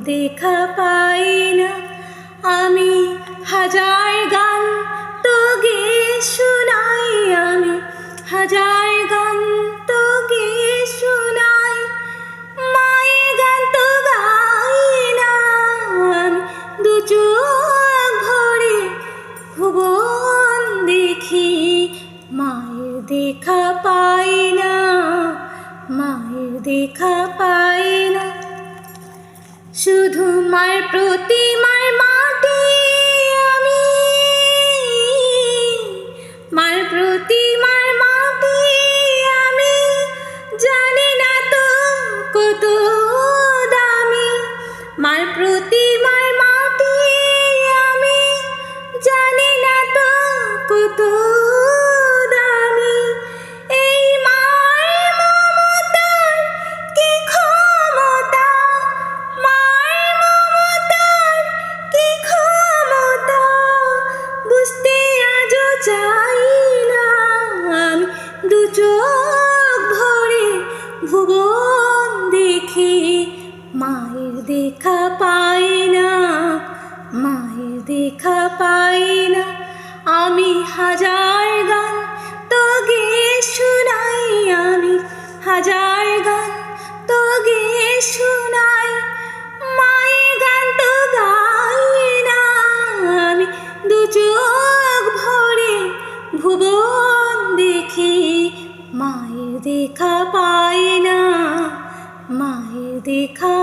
দেখা পাই না। আমি হাজার গান তো গেয়ে শোনাই, আমি হাজার গান তো গেয়ে শোনাই, মায়ের গান তো গাই না। আমি দু চোখ ভরে ভুবন দেখি, মায়ের দেখা পাই না, মায়ের দেখা পাই না। শুধু মায়ের প্রতিমার মাটি আমি, মায়ের প্রতিমার মাটি আমি, জানি না তো কত দামি। মায়ের প্রতিমার মাটি আমি, জানি না তো কত দামি। এই মায়ের মমতার কি ক্ষমতা, মায়ের মমতার কি ক্ষমতা, বুঝতে আজও চাই না। আমি দু চোখ ভরে ভুবন দেখি, মায়ের দেখা পাই না, মায়ের দেখা পাই না। আমি হাজার গান তো গেয়ে শোনাই, আমি হাজার গান তো গেয়ে শোনাই, মায়ের গান তো গাই না। আমি দু চোখ ভরে ভুবন দেখি, মায়ের দেখা পাই না, মায়ের দেখা